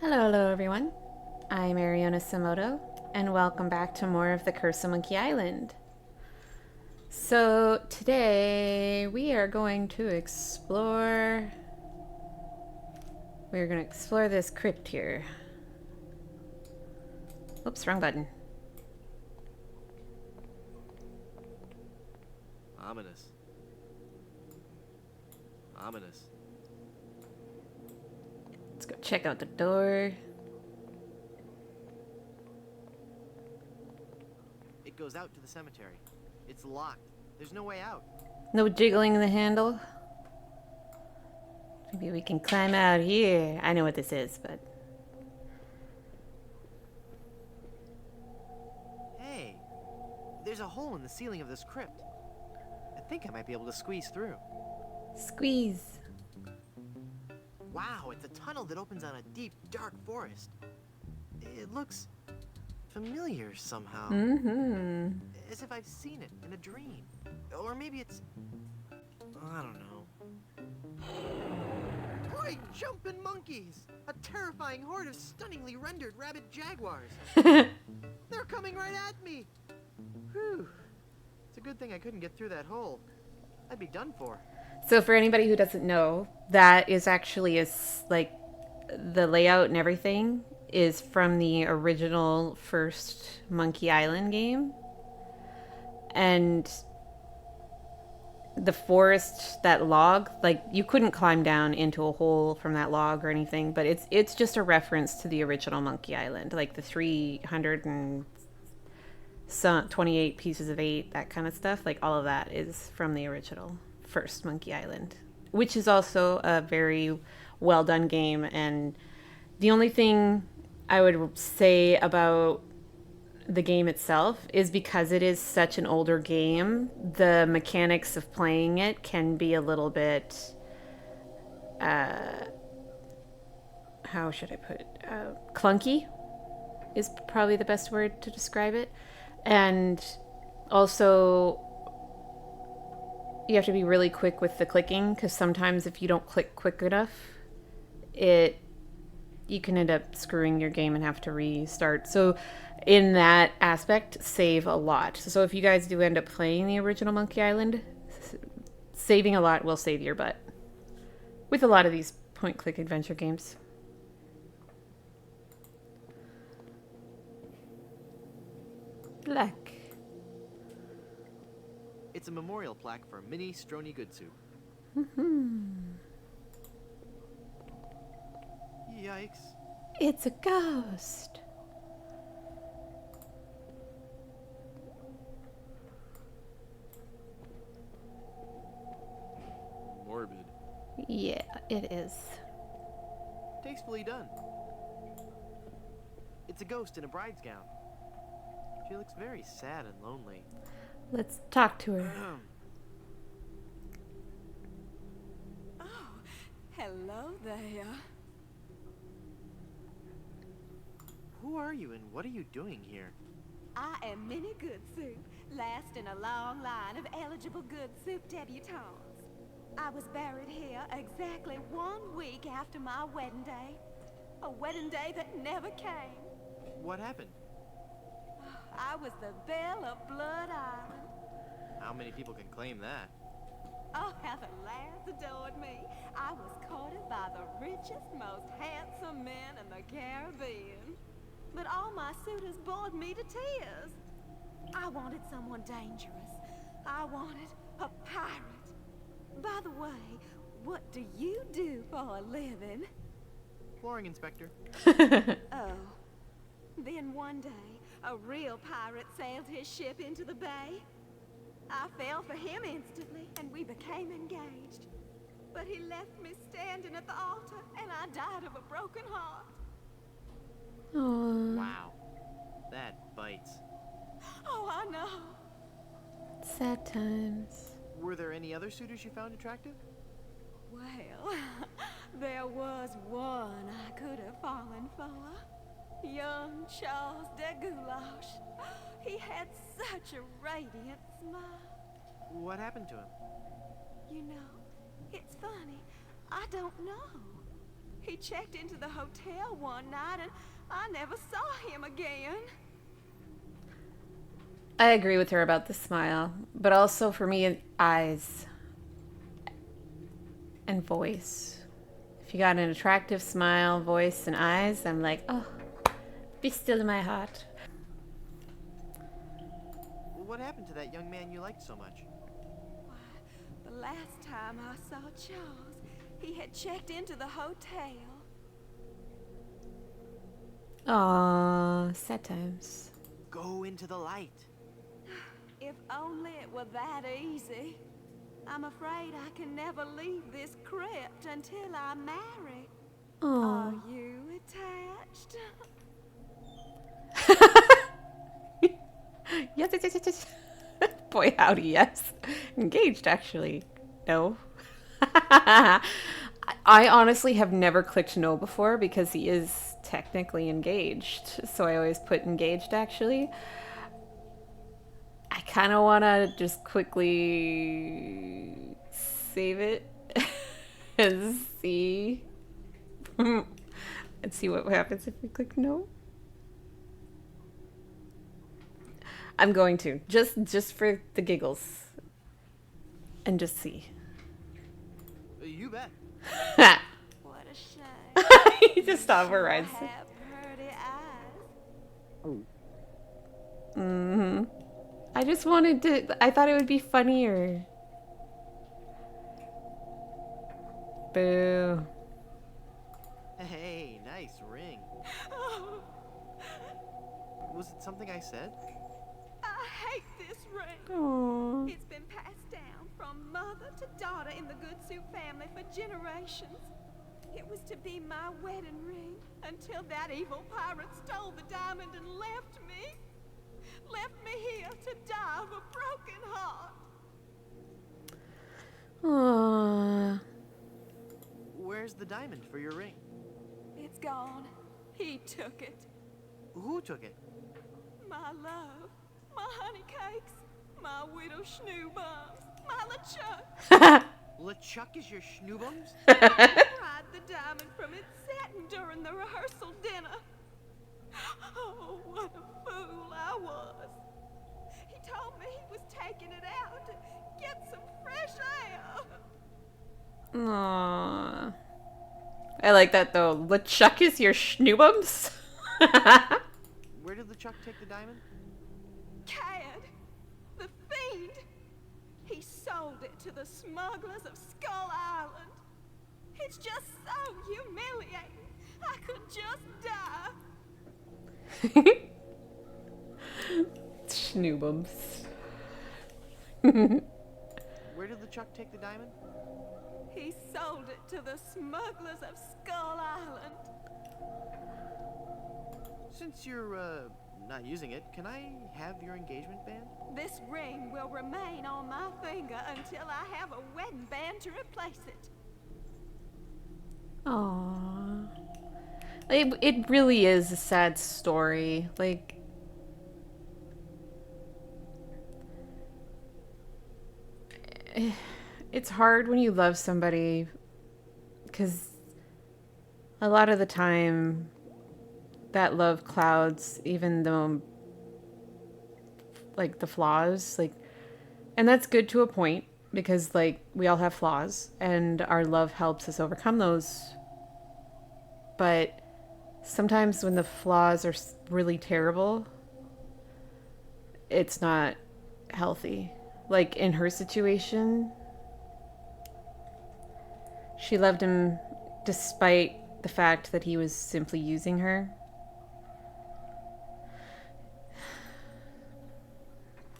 Hello everyone. I'm Ariana Samoto, and welcome back to more of the Curse of Monkey Island. So today we are going to explore. We're going to explore this crypt here. Oops, wrong button. Ominous. Ominous. Let's go check out the door. It goes out to the cemetery. It's locked. There's no way out. No jiggling the handle. Maybe we can climb out here. I know what this is, but Hey, there's a hole in the ceiling of this crypt. I think I might be able to squeeze through. squeeze. Wow, it's a tunnel that opens on a deep, dark forest. It looks familiar somehow. Mm-hmm. As if I've seen it in a dream. Or maybe it's... I don't know. Great jumping monkeys! A terrifying horde of stunningly rendered rabid jaguars. They're coming right at me! Whew. It's a good thing I couldn't get through that hole. I'd be done for. So for anybody who doesn't know, that is actually like the layout and everything is from the original first Monkey Island game. And the forest, that log, like you couldn't climb down into a hole from that log or anything, but it's just a reference to the original Monkey Island, like the 328 pieces of 8, that kind of stuff. Like all of that is from the original first Monkey Island, which is also a very well done game. And the only thing I would say about the game itself is because it is such an older game, the mechanics of playing it can be a little bit how should I put it, clunky is probably the best word to describe it. And also you have to be really quick with the clicking, because sometimes if you don't click quick enough, you can end up screwing your game and have to restart. So in that aspect, save a lot. So if you guys do end up playing the original Monkey Island, saving a lot will save your butt with a lot of these point click adventure games. Luck. It's a memorial plaque for Minnie Strony Good Soup. Yikes. It's a ghost. Morbid. Yeah, it is. Tastefully done. It's a ghost in a bride's gown. She looks very sad and lonely. Let's talk to her. Oh, hello there. Who are you and what are you doing here? I am Minnie Good Soup, last in a long line of eligible Good Soup debutantes. I was buried here exactly 1 week after my wedding day. A wedding day that never came. What happened? I was the belle of Blood Island. How many people can claim that? Oh, how the lads adored me. I was courted by the richest, most handsome men in the Caribbean. But all my suitors bored me to tears. I wanted someone dangerous. I wanted a pirate. By the way, what do you do for a living? Flooring inspector. Oh. Then one day, a real pirate sailed his ship into the bay. I fell for him instantly, and we became engaged. But he left me standing at the altar, and I died of a broken heart. Aww. Wow. That bites. Oh, I know. Sad times. Were there any other suitors you found attractive? Well, there was one I could have fallen for. Young Charles de Goulash. He had such a radiant smile. What happened to him? You know, it's funny. I don't know. He checked into the hotel one night and I never saw him again. I agree with her about the smile, but also for me, eyes and voice. If you got an attractive smile, voice, and eyes, I'm like, oh, be still in my heart. What happened to that young man you liked so much? Why, the last time I saw Charles, he had checked into the hotel. Aww, sad times. Go into the light. If only it were that easy. I'm afraid I can never leave this crypt until I marry. Are Aww. you attached? Yes, yes, yes, yes, yes. Boy, howdy, yes. Engaged, actually. No. I honestly have never clicked no before because he is technically engaged. So I always put engaged, actually. I kind of want to just quickly save it and see and see what happens if we click no. I'm going to just for the giggles and just see. You bet. What a shame. He just overrides I it. have pretty eyes. Mm-hmm. I just wanted to. I thought it would be funnier. Boo. Hey, nice ring. Oh, Was it something I said? I hate this ring. Aww. It's been passed down from mother to daughter in the Goodsuit family for generations. It was to be my wedding ring until that evil pirate stole the diamond and left me. Left me here to die of a broken heart. Aww. Where's the diamond for your ring? It's gone. He took it. Who took it? My love, my honey cakes, my widow schnoobums, my LeChuck. LeChuck is your schnoobums? Pried the diamond from its satin during the rehearsal dinner. Oh, what a fool I was. He told me he was taking it out to get some fresh air. Aww. I like that though. LeChuck is your schnoobums? Where did LeChuck take the diamond? Cad, the fiend. He sold it to the smugglers of Skull Island. It's just so humiliating. I could just die. Schnoobums. Where did LeChuck take the diamond? He sold it to the smugglers of Skull Island. Since you're, not using it, can I have your engagement band? This ring will remain on my finger until I have a wedding band to replace it. Aww. It really is a sad story. Like, it's hard when you love somebody because a lot of the time that love clouds even though like the flaws, like, and that's good to a point because like we all have flaws and our love helps us overcome those, but sometimes when the flaws are really terrible, it's not healthy. Like in her situation, she loved him despite the fact that he was simply using her.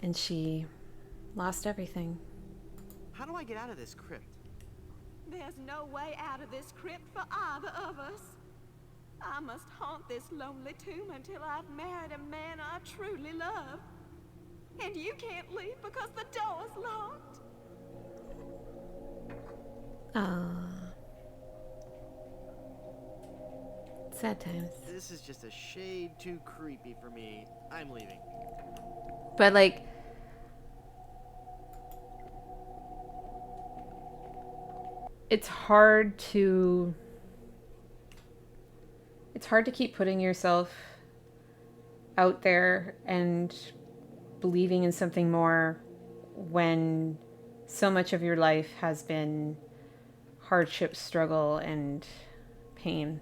And she lost everything. How do I get out of this crypt? There's no way out of this crypt for either of us. I must haunt this lonely tomb until I've married a man I truly love. And you can't leave because the door's locked. Ah, sad times. This is just a shade too creepy for me. I'm leaving. But like, it's hard to It's hard to keep putting yourself out there and believing in something more when so much of your life has been hardship, struggle, and pain.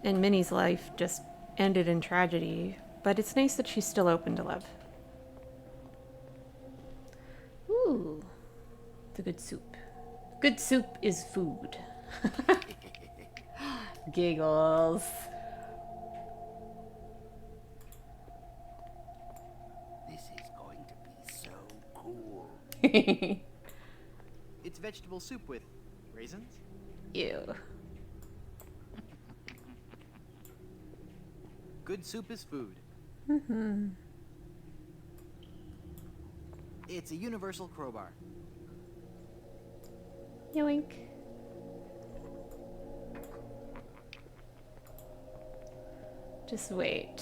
And Minnie's life just ended in tragedy, but it's nice that she's still open to love. Ooh, the good soup. Good soup is food. Giggles. This is going to be so cool. It's vegetable soup with raisins. Ew. Good soup is food. Mm-hmm. It's a universal crowbar. Yoink. Just wait.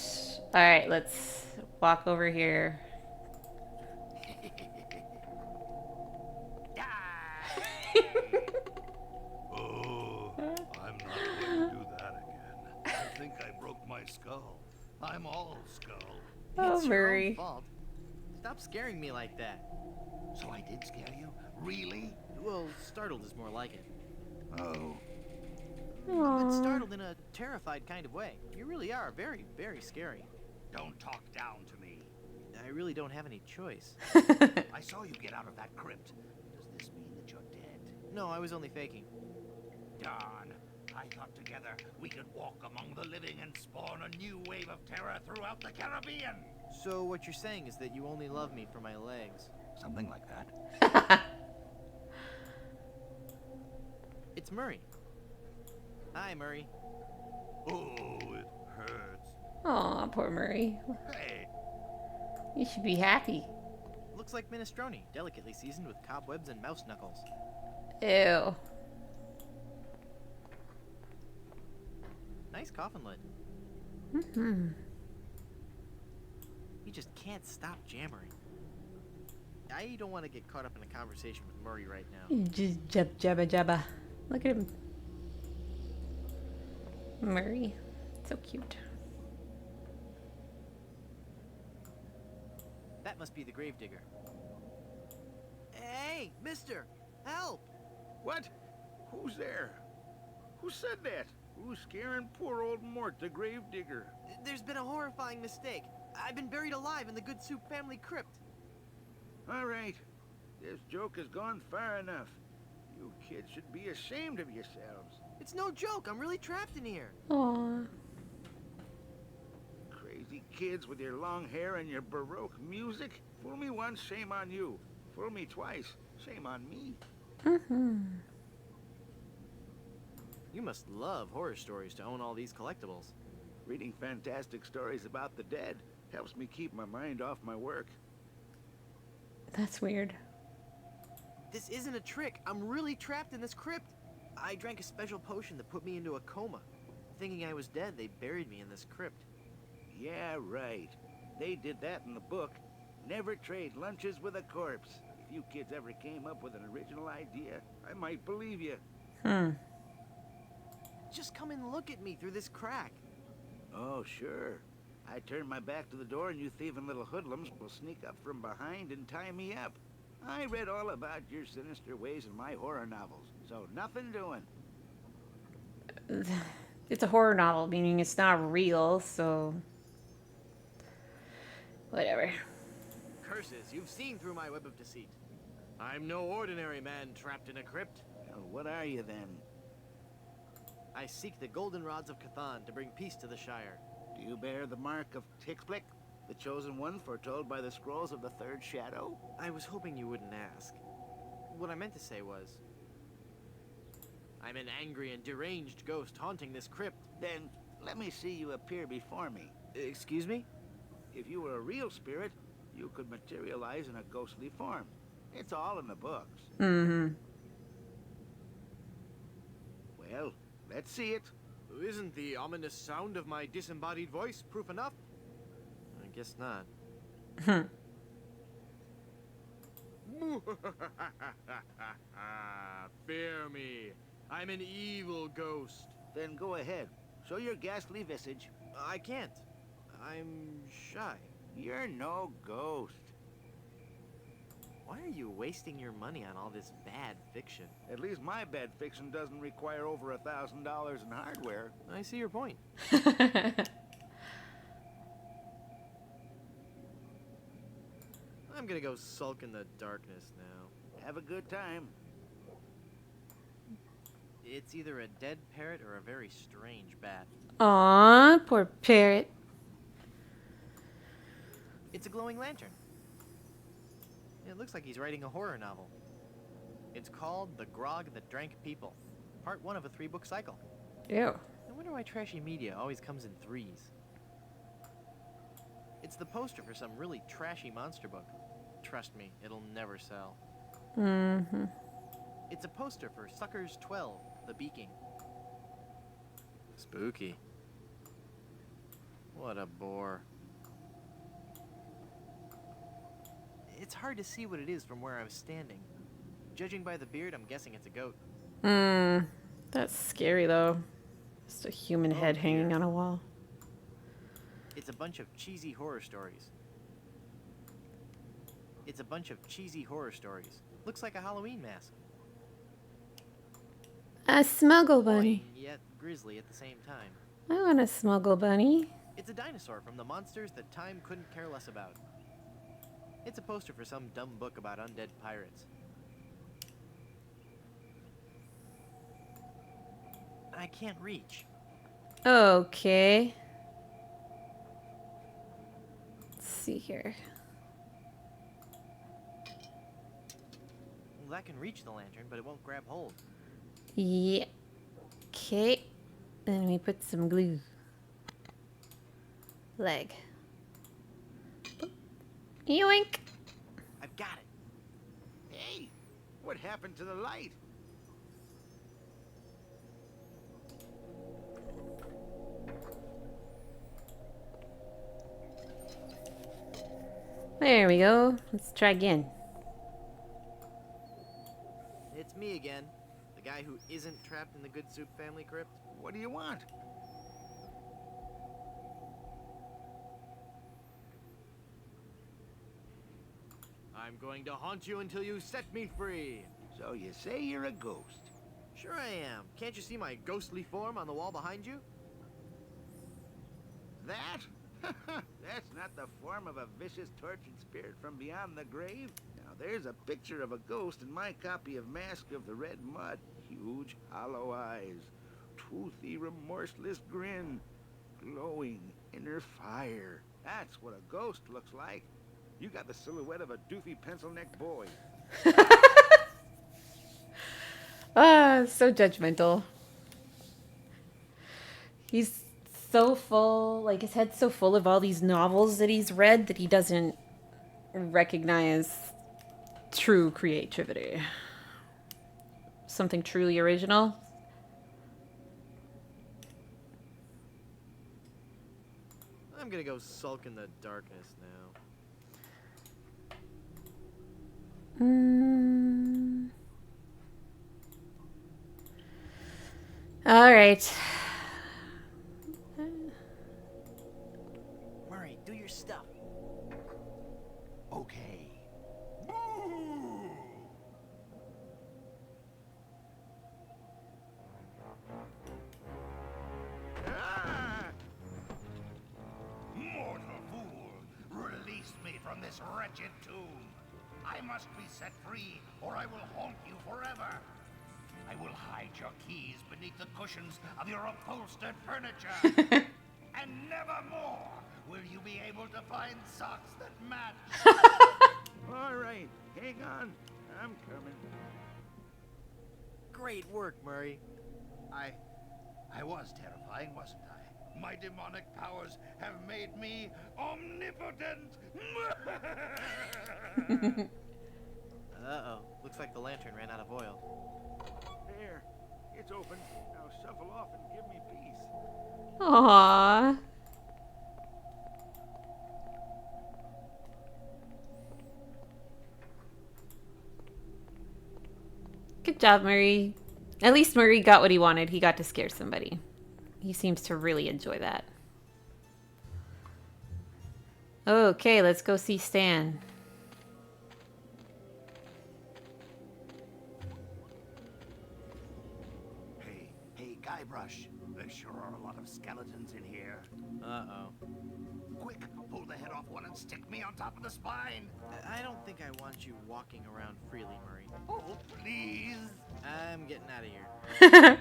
All right, let's walk over here. Oh, I'm not going to do that again. I think I broke my skull. I'm all skull. Oh, It's your own Murray. fault. Stop scaring me like that. So I did scare you? Really? Well, startled is more like it. Oh, But Aww. startled in a terrified kind of way. You really are very, very scary. don't talk down to me. I really don't have any choice. I saw you get out of that crypt. Does this mean that you're dead? No, I was only faking. Darn. I thought together we could walk among the living and spawn a new wave of terror throughout the Caribbean. So what you're saying is that you only love me for my legs. Something like that. It's Murray. Hi, Murray. Oh, it hurts. Aw, poor Murray. Hey, You should be happy. Looks like minestrone, delicately seasoned with cobwebs and mouse knuckles. Ew. Nice coffin lid. Mm-hmm. You just can't stop jammering. I don't want to get caught up in a conversation with Murray right now. Just jabba jabba. Look at him. Murray. So cute. That must be the gravedigger. Hey, mister! Help! What? Who's there? Who said that? Who's scaring poor old Mort, the gravedigger? There's been a horrifying mistake. I've been buried alive in the Good Soup family crypt. All right. This joke has gone far enough. You kids should be ashamed of yourselves. It's no joke. I'm really trapped in here. Aw. Crazy kids with your long hair and your Baroque music. Fool me once, shame on you. Fool me twice, shame on me. Mm-hmm. You must love horror stories to own all these collectibles. Reading fantastic stories about the dead helps me keep my mind off my work. That's weird. This isn't a trick. I'm really trapped in this crypt. I drank a special potion that put me into a coma. Thinking I was dead, they buried me in this crypt. Yeah, right. They did that in the book. Never trade lunches with a corpse. If you kids ever came up with an original idea, I might believe you. Hmm. Just come and look at me through this crack. Oh, sure. I turn my back to the door and you thieving little hoodlums will sneak up from behind and tie me up. I read all about your sinister ways in my horror novels, so nothing doing. It's a horror novel, meaning it's not real, so... Whatever. Curses, you've seen through my web of deceit. I'm no ordinary man trapped in a crypt. Well, what are you then? I seek the golden rods of Cathan to bring peace to the Shire. Do you bear the mark of Tixblick, the chosen one foretold by the scrolls of the Third Shadow? I was hoping you wouldn't ask. What I meant to say was... I'm an angry and deranged ghost haunting this crypt. Then let me see you appear before me. Excuse me? If you were a real spirit, you could materialize in a ghostly form. It's all in the books. Mm-hmm. Well, let's see it. Isn't the ominous sound of my disembodied voice proof enough? I guess not. Fear me. I'm an evil ghost. Then go ahead. Show your ghastly visage. I can't. I'm shy. You're no ghost. Why are you wasting your money on all this bad fiction? At least my bad fiction doesn't require over $1,000 in hardware. I see your point. I'm gonna go sulk in the darkness now. Have a good time. It's either a dead parrot or a very strange bat. Aw, poor parrot. It's a glowing lantern. It looks like he's writing a horror novel. It's called The Grog That Drank People, part 1 of a 3-book cycle. Ew. I wonder why trashy media always comes in threes. It's the poster for some really trashy monster book. Trust me, it'll never sell. Mm-hmm. It's a poster for Suckers 12, The Beaking. Spooky. What a bore. It's hard to see what it is from where I was standing. Judging by the beard, I'm guessing it's a goat. That's scary though. Just a human head hanging on a wall. It's a bunch of cheesy horror stories. It's a bunch of cheesy horror stories. Looks like a Halloween mask. A smuggle bunny. Boy, yet grisly at the same time. I want a smuggle bunny. It's a dinosaur from the monsters that time couldn't care less about. It's a poster for some dumb book about undead pirates. I can't reach. Okay. Let's see here. Well, that can reach the lantern, but it won't grab hold. Yeah. Okay. Then we put some glue. Leg. Yoink. I've got it. Hey, what happened to the light? There we go. Let's try again. It's me again. The guy who isn't trapped in the Good Soup family crypt. What do you want? I'm going to haunt you until you set me free. So you say you're a ghost. Sure I am. Can't you see my ghostly form on the wall behind you? That? That's not the form of a vicious, tortured spirit from beyond the grave. Now, there's a picture of a ghost in my copy of Mask of the Red Mud. Huge, hollow eyes, toothy, remorseless grin, glowing inner fire. That's what a ghost looks like. You got the silhouette of a doofy pencil-neck boy. So judgmental. He's so full, like his head's so full of all these novels that he's read that he doesn't recognize true creativity. Something truly original. I'm gonna go sulk in the darkness now. All right. Murray, do your stuff. Okay. Ah! Mortal fool! Release me from this wretched tomb! I must be set free, or I will haunt you forever! I will hide your keys beneath the cushions of your upholstered furniture! And never more will you be able to find socks that match! All right, hang on. I'm coming. Great work, Murray. I was terrifying, wasn't I? My demonic powers have made me omnipotent! Uh-oh. Looks like the lantern ran out of oil. There, it's open. Now shuffle off and give me peace. Aww. Good job, Murray. At least Murray got what he wanted. He got to scare somebody. He seems to really enjoy that. Okay, let's go see Stan. Hey, Guybrush. There sure are a lot of skeletons in here. Uh-oh. Quick, pull the head off one and stick me on top of the spine. I don't think I want you walking around freely, Murray. Oh, please. I'm getting out of here.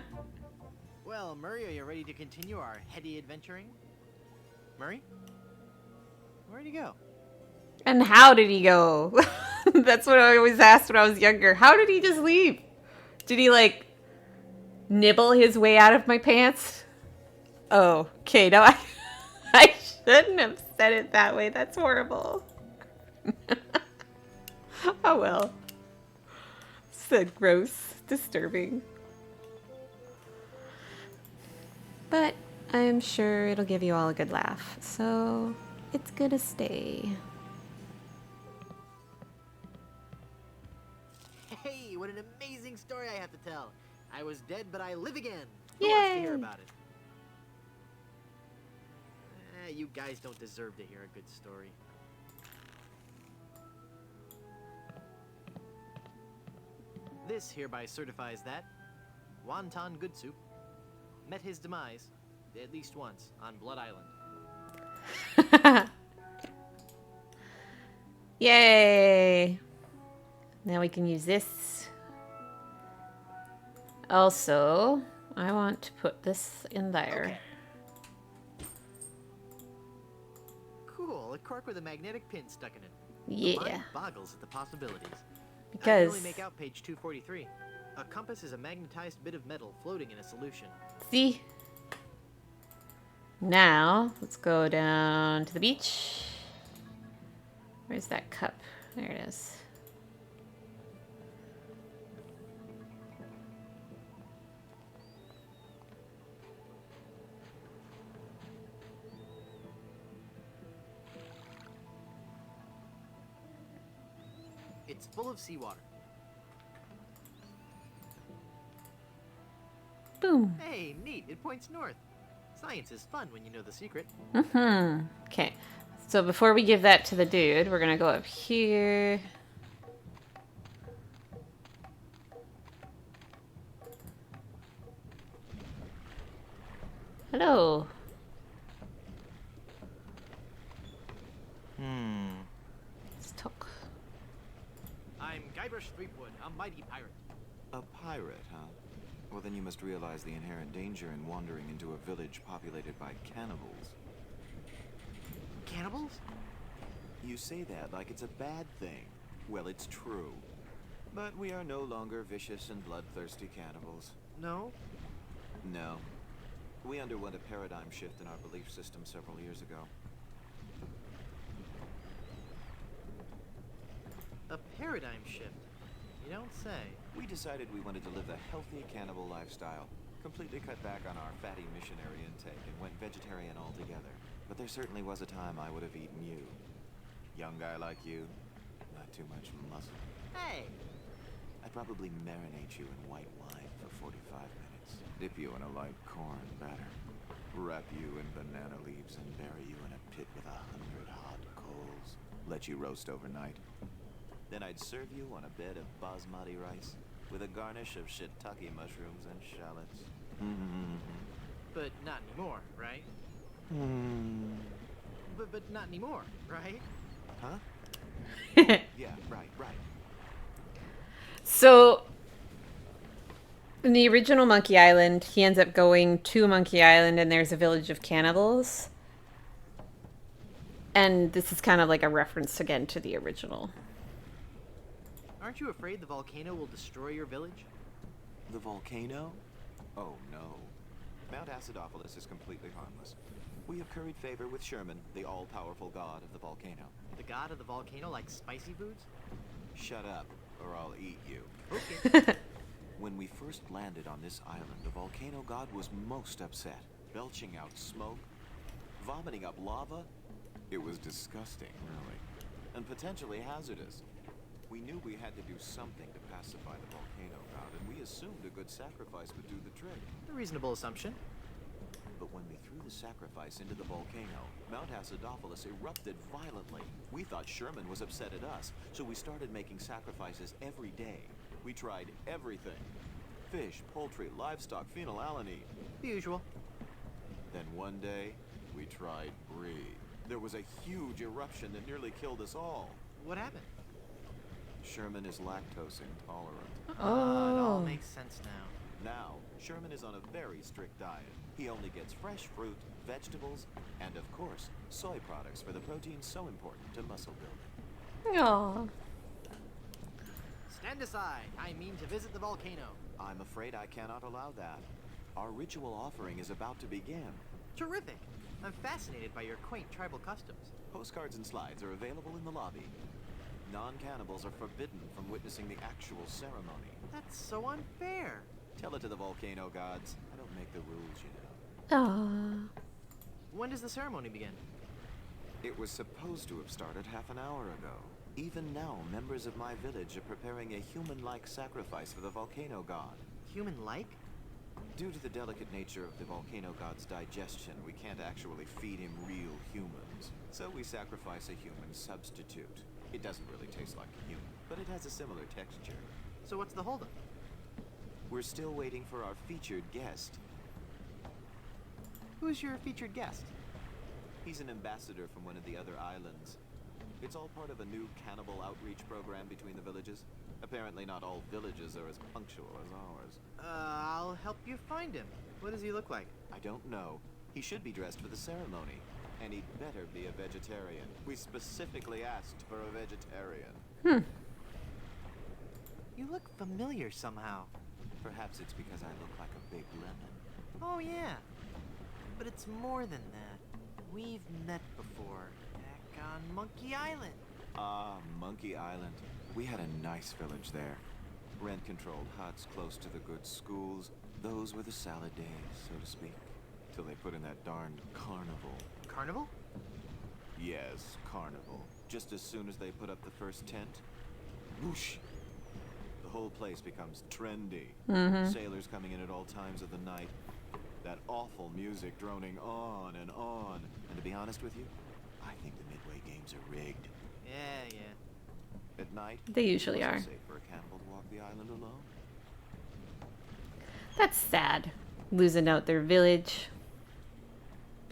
Well, Murray, are you ready to continue our heady adventuring? Murray? Where'd he go? And how did he go? That's what I always asked when I was younger. How did he just leave? Did he, like, nibble his way out of my pants? Oh, okay. No, I shouldn't have said it that way. That's horrible. Oh, well. So gross. Disturbing. But I'm sure it'll give you all a good laugh. So it's gonna stay. Hey, what an amazing story I have to tell. I was dead, but I live again. Who wants to hear Yay. about it? You guys don't deserve to hear a good story. This hereby certifies that Wonton Good Soup met his demise at least once on Blood Island. Yay! Now we can use this. Also, I want to put this in there. Okay. Cool, a cork with a magnetic pin stuck in it. Yeah. The mind boggles at the possibilities. I can Because, only make out page 243. A compass is a magnetized bit of metal floating in a solution. see? Now, let's go down to the beach. Where's that cup? There it is. It's full of seawater. Boom. Hey, neat, it points north. Science is fun when you know the secret. Mm-hmm. Okay. So before we give that to the dude, we're gonna go up here. Hello. Let's talk. I'm Guybrush Threepwood, a mighty pirate. A pirate, huh? Well, then you must realize the inherent danger in wandering into a village populated by cannibals. Cannibals? You say that like it's a bad thing. Well, it's true. But we are no longer vicious and bloodthirsty cannibals. No. No. We underwent a paradigm shift in our belief system several years ago. A paradigm shift. You don't say. We decided we wanted to live a healthy cannibal lifestyle, completely cut back on our fatty missionary intake, and went vegetarian altogether. But there certainly was a time I would have eaten you. Young guy like you, not too much muscle. Hey! I'd probably marinate you in white wine for 45 minutes, dip you in a light corn batter, wrap you in banana leaves and bury you in a pit with 100 hot coals, let you roast overnight. Then I'd serve you on a bed of basmati rice with a garnish of shiitake mushrooms and shallots. But not anymore, right? But not anymore, right? Huh? Yeah, right. So, in the original Monkey Island, he ends up going to Monkey Island and there's a village of cannibals. And this is kind of like a reference again to the original. Aren't you afraid the volcano will destroy your village? The volcano? Oh, no. Mount Acidophilus is completely harmless. We have curried favor with Sherman, the all-powerful god of the volcano. The god of the volcano likes spicy foods? Shut up, or I'll eat you. Okay. When we first landed on this island, the volcano god was most upset, belching out smoke, vomiting up lava. It was disgusting, really, and potentially hazardous. We knew we had to do something to pacify the volcano god, and we assumed a good sacrifice would do the trick. A reasonable assumption. But when we threw the sacrifice into the volcano, Mount Acidophilus erupted violently. We thought Sherman was upset at us, so we started making sacrifices every day. We tried everything. Fish, poultry, livestock, phenylalanine. The usual. Then one day, we tried brie. There was a huge eruption that nearly killed us all. What happened? Sherman is lactose intolerant. It all Oh. makes sense now. Now, Sherman is on a very strict diet. He only gets fresh fruit, vegetables, and of course, soy products for the protein so important to muscle building. Aw. Stand aside. I mean to visit the volcano. I'm afraid I cannot allow that. Our ritual offering is about to begin. Terrific. I'm fascinated by your quaint tribal customs. Postcards and slides are available in the lobby. Non-cannibals are forbidden from witnessing the actual ceremony. That's so unfair. Tell it to the volcano gods. I don't make the rules, you know. Aw. When does the ceremony begin? It was supposed to have started half an hour ago. Even now, members of my village are preparing a human-like sacrifice for the volcano god. Human-like? Due to the delicate nature of the volcano god's digestion, we can't actually feed him real humans. So we sacrifice a human substitute. It doesn't really taste like a human, but it has a similar texture. So what's the holdup? We're still waiting for our featured guest. Who's your featured guest? He's an ambassador from one of the other islands. It's all part of a new cannibal outreach program between the villages. Apparently not all villages are as punctual as ours. I'll help you find him. What does he look like? I don't know. He should be dressed for the ceremony. And he'd better be a vegetarian. We specifically asked for a vegetarian. You look familiar somehow. Perhaps it's because I look like a big lemon. Oh, yeah. But it's more than that. We've met before. Back on Monkey Island. Ah, Monkey Island. We had a nice village there. Rent-controlled huts close to the good schools. Those were the salad days, so to speak. Till they put in that darned carnival. Carnival? Yes, carnival. Just as soon as they put up the first tent, whoosh! The whole place becomes trendy. Sailors coming in at all times of the night. That awful music droning on and on. And to be honest with you, I think the Midway games are rigged. Yeah. At night, They usually it are. wasn't safe for a cannibal to walk the island alone. That's sad. Losing out their village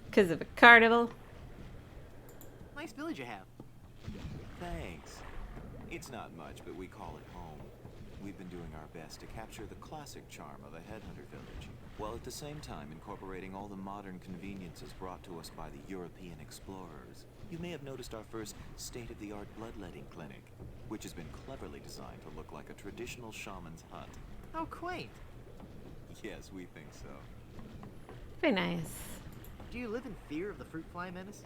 because of a carnival. Nice village you have. Thanks. It's not much, but we call it home. We've been doing our best to capture the classic charm of a headhunter village, while at the same time incorporating all the modern conveniences brought to us by the European explorers. You may have noticed our first state-of-the-art bloodletting clinic, which has been cleverly designed to look like a traditional shaman's hut. How quaint. Yes, we think so. Very nice. Do you live in fear of the fruit fly menace?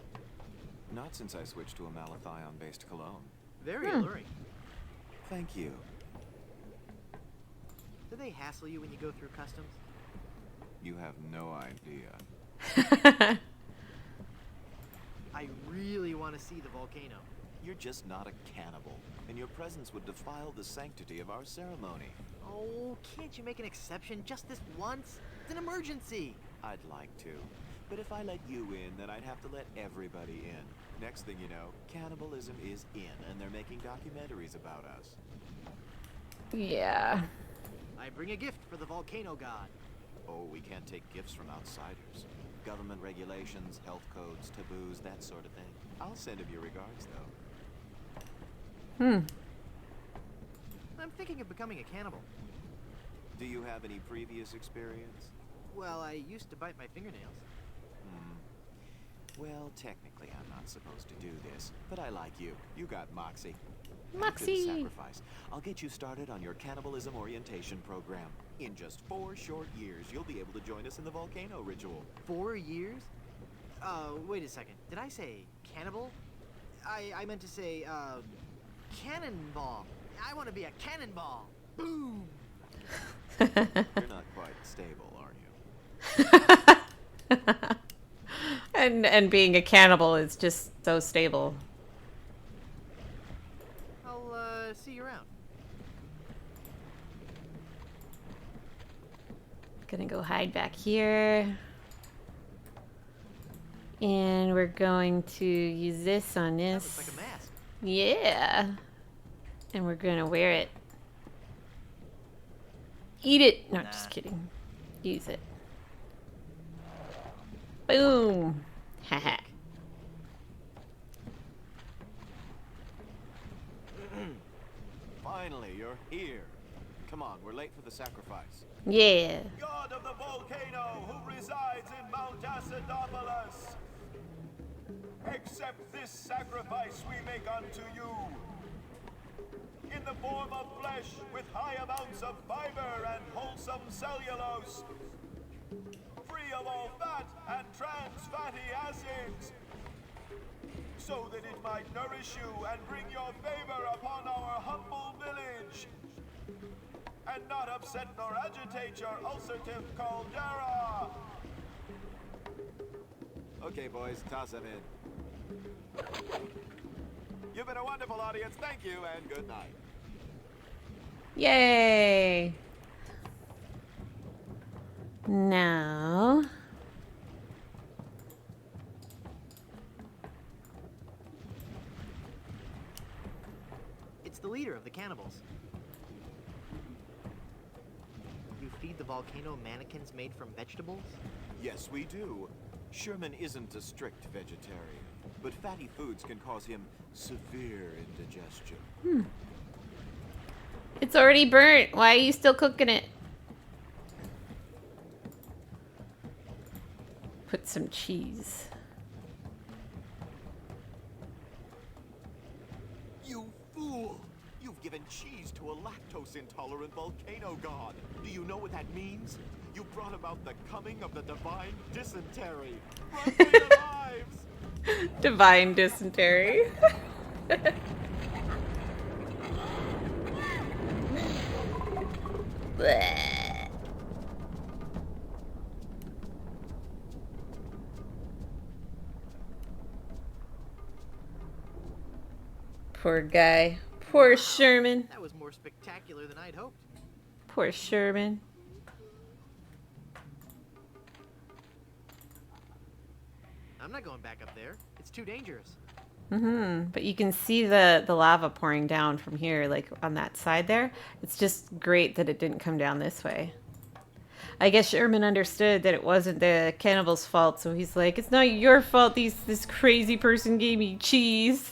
Not since I switched to a malathion-based cologne. Very alluring. Thank you. Do they hassle you when you go through customs? You have no idea. I really want to see the volcano. You're just not a cannibal, and your presence would defile the sanctity of our ceremony. Oh, can't you make an exception just this once? It's an emergency. I'd like to. But if I let you in, then I'd have to let everybody in. Next thing you know, cannibalism is in, and they're making documentaries about us. Yeah. I bring a gift for the volcano god. Oh, we can't take gifts from outsiders. Government regulations, health codes, taboos, that sort of thing. I'll send him your regards, though. I'm thinking of becoming a cannibal. Do you have any previous experience? Well, I used to bite my fingernails. Well, technically I'm not supposed to do this, but I like you. You got moxie. Moxie. Good sacrifice. I'll get you started on your cannibalism orientation program. In just 4 short years, you'll be able to join us in the volcano ritual. 4 years? Wait a second. Did I say cannibal? I meant to say, cannonball. I want to be a cannonball. Boom! You're not quite stable, are you? And being a cannibal is just so stable. I'll, see you around. Gonna go hide back here. And we're going to use this on That this. looks like a mask. Yeah. And we're gonna wear it. Eat it! No, Nah. just kidding. Use it. Boom! Haha. Finally, you're here. Come on, we're late for the sacrifice. Yeah. God of the volcano who resides in Mount Acidopolis, accept this sacrifice we make unto you. In the form of flesh with high amounts of fiber and wholesome cellulose, free of all fat and trans fatty acids, so that it might nourish you and bring your favor upon our humble village, and not upset nor agitate your ulcerative caldera. Okay, boys, toss him in. You've been a wonderful audience. Thank you and good night. Yay! Now... It's the leader of the cannibals. You feed the volcano mannequins made from vegetables? Yes, we do. Sherman isn't a strict vegetarian, but fatty foods can cause him severe indigestion. It's already burnt. Why are you still cooking it? Put some cheese. You fool! You've given cheese to a lactose-intolerant volcano god. Do you know what that means? You brought about the coming of the divine dysentery. Run for your lives! Divine dysentery. Bleh. Poor guy. Poor Sherman. That was more spectacular than I'd hoped. Poor Sherman. I'm not going back up there. It's too dangerous. But you can see the lava pouring down from here, like on that side there. It's just great that it didn't come down this way. I guess Sherman understood that it wasn't the cannibal's fault, so he's like, it's not your fault this crazy person gave me cheese.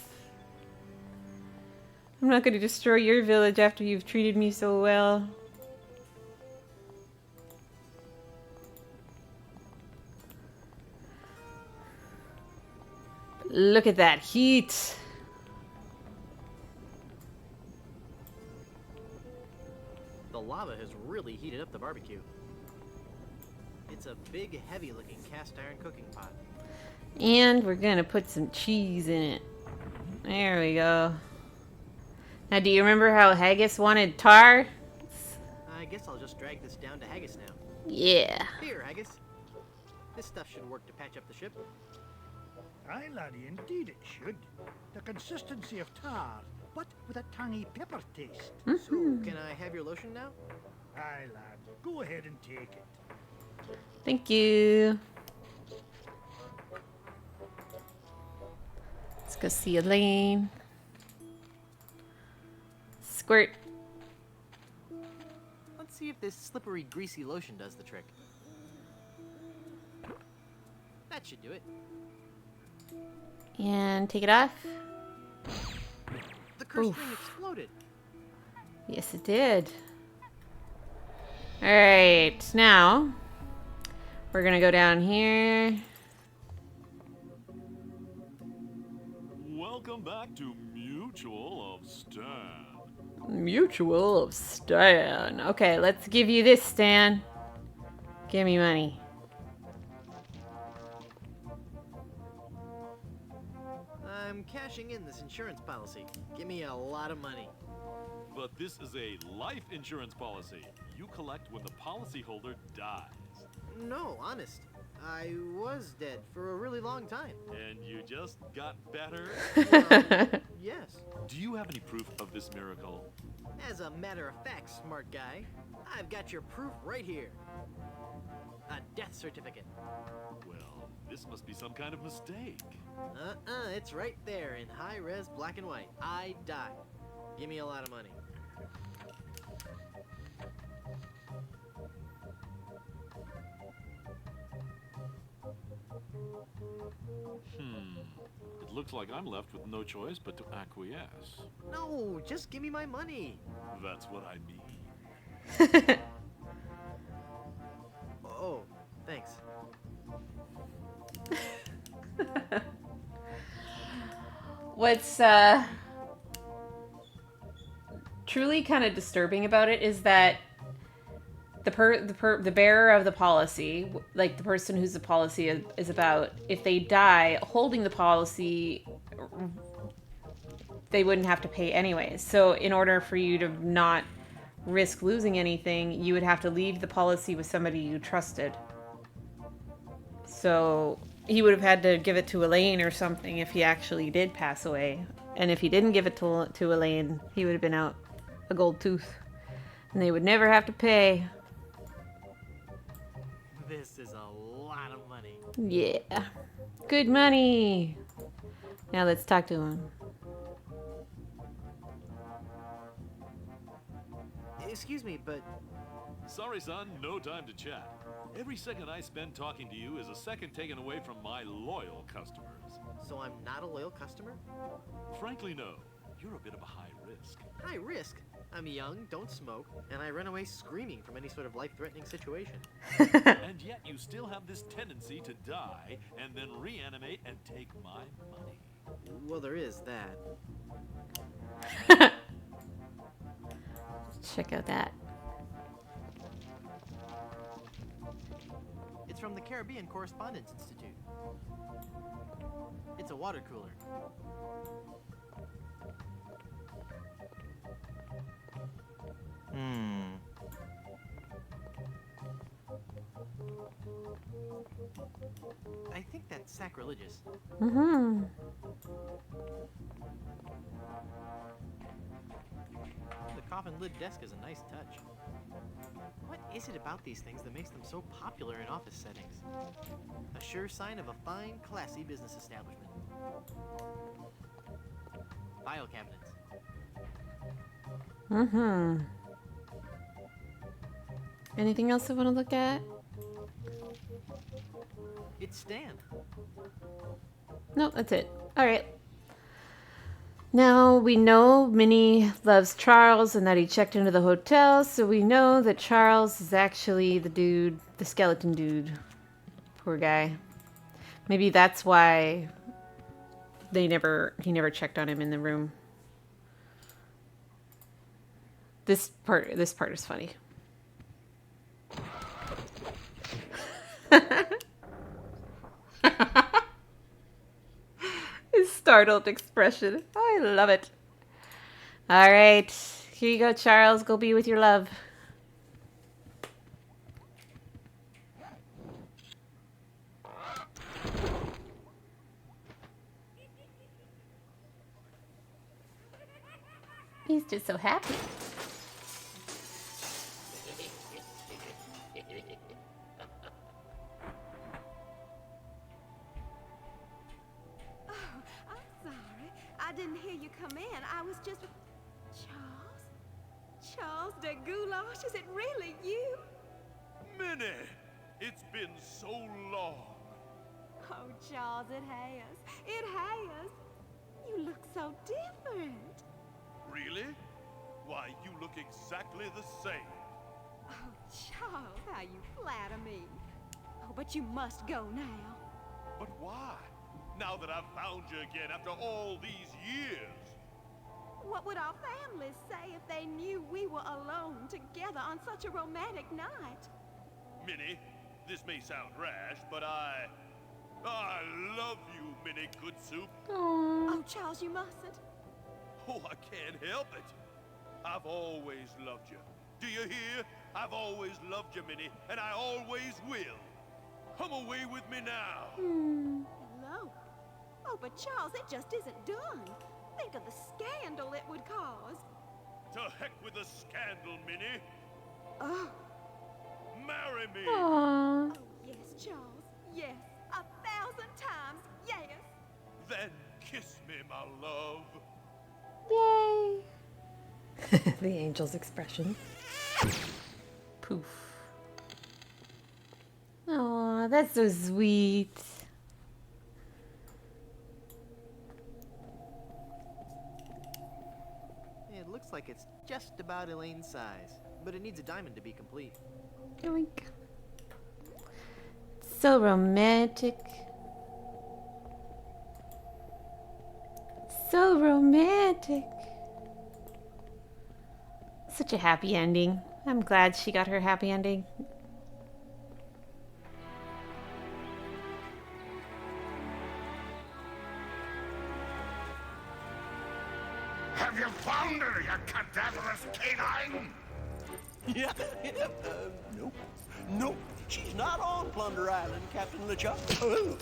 I'm not going to destroy your village after you've treated me so well. Look at that heat. The lava has really heated up the barbecue. It's a big, heavy-looking cast-iron cooking pot. And we're going to put some cheese in it. There we go. Now, do you remember how Haggis wanted tar? I guess I'll just drag this down to Haggis now. Yeah. Here, Haggis. This stuff should work to patch up the ship. Aye, laddie, indeed it should. The consistency of tar, but with a tangy pepper taste. So, can I have your lotion now? Aye, lad, go ahead and take it. Thank you. Let's go see Elaine. Squirt. Let's see if this slippery, greasy lotion does the trick. That should do it. And take it off. The cursed Oof. ring exploded. Yes, it did. Alright, now we're gonna go down here. Welcome back to Mutual of Stan. Mutual of Stan. Okay, let's give you this, Stan. Give me money. I'm cashing in this insurance policy. Give me a lot of money. But this is a life insurance policy. You collect when the policyholder dies. No, honest. I was dead for a really long time. And you just got better? Yes. Do you have any proof of this miracle? As a matter of fact, smart guy, I've got your proof right here. A death certificate. Well, This must be some kind of mistake. It's right there in high-res black and white. I died. Give me a lot of money. It looks like I'm left with no choice but to acquiesce. No, just give me my money. That's what I mean. Oh, thanks. What's truly kind of disturbing about it is that the bearer of the policy, like the person whose the policy is about, if they die holding the policy, they wouldn't have to pay anyways. So in order for you to not risk losing anything, you would have to leave the policy with somebody you trusted. So he would have had to give it to Elaine or something if he actually did pass away. And if he didn't give it to Elaine, he would have been out a gold tooth. And they would never have to pay. This is a lot of money. Yeah. Good money. Now let's talk to him. Excuse me, but... Sorry, son, no time to chat. Every second I spend talking to you is a second taken away from my loyal customers. So I'm not a loyal customer? Frankly, no. You're a bit of a high risk. High risk? I'm young, don't smoke, and I run away screaming from any sort of life-threatening situation. And yet you still have this tendency to die and then reanimate and take my money. Well, there is that. Check out that. It's from the Caribbean Correspondence Institute. It's a water cooler. I think that's sacrilegious. Mm-hmm. The coffin lid desk is a nice touch. What is it about these things that makes them so popular in office settings? A sure sign of a fine, classy business establishment. File cabinets. Mm-hmm. Anything else I want to look at? It's Stan. Nope, that's it. All right. Now we know Minnie loves Charles and that he checked into the hotel, so we know that Charles is actually the dude, the skeleton dude. Poor guy. Maybe that's why he never checked on him in the room. This part is funny. His startled expression. I love it. All right. Here you go, Charles. Go be with your love. He's just so happy. I didn't hear you come in. I was just... Charles? Charles de Goulash, is it really you? Minnie! It's been so long. Oh, Charles, it has. It has. You look so different. Really? Why, you look exactly the same. Oh, Charles, how you flatter me. Oh, but you must go now. But why? Now that I've found you again after all these years. What would our families say if they knew we were alone together on such a romantic night? Minnie, this may sound rash, but I love you, Minnie Good Soup. Oh, Charles, you mustn't. Oh, I can't help it. I've always loved you. Do you hear? I've always loved you, Minnie, and I always will. Come away with me now. Hello. Oh, but Charles, it just isn't done. Think of the scandal it would cause. To heck with the scandal, Minnie. Oh. Marry me. Aww. Oh, yes, Charles. Yes. 1,000 times, yes. Then kiss me, my love. Yay! The angel's expression. Poof. Aw, that's so sweet. It looks like it's just about Elaine's size, but it needs a diamond to be complete. Yoink. So romantic. So romantic. Such a happy ending. I'm glad she got her happy ending. Have you found her, you cadaverous canine? Yeah, nope. Nope. She's not on Plunder Island, Captain LeChuck.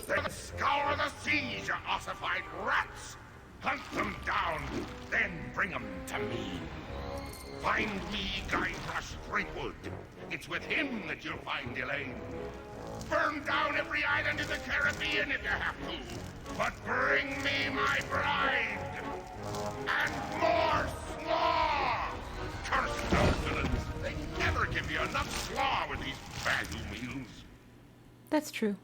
Then scour the seas, you ossified rats! Hunt them down, then bring them to me. Find me Guybrush Threepwood. It's with him that you'll find Elaine. Burn down every island in the Caribbean if you have to. But bring me my bride. And more slaw! Curse those villains. They never give you enough slaw with these value meals. That's true.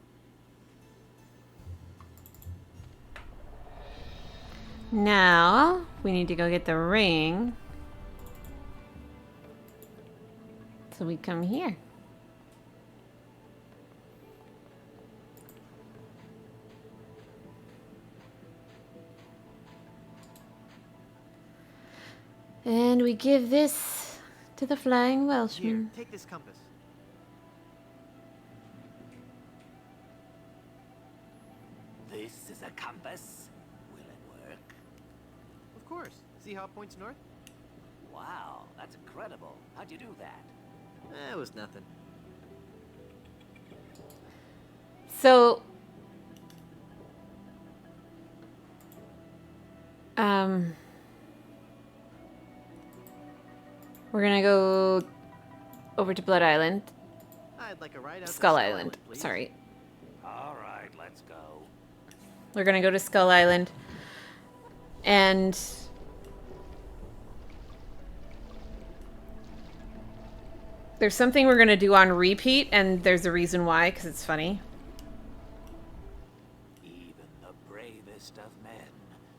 Now, we need to go get the ring. So we come here. And we give this to the Flying Here, Welshman. take this compass. This is a compass. Will it work? Of course. See how it points north? Wow, that's incredible. How'd you do that? It was nothing. So, we're gonna go over to Blood Island. I'd like a ride out to Skull Island, please. sorry. All right, let's go. We're gonna go to Skull Island. And there's something we're gonna do on repeat, and there's a reason why, because it's funny. Even the bravest of men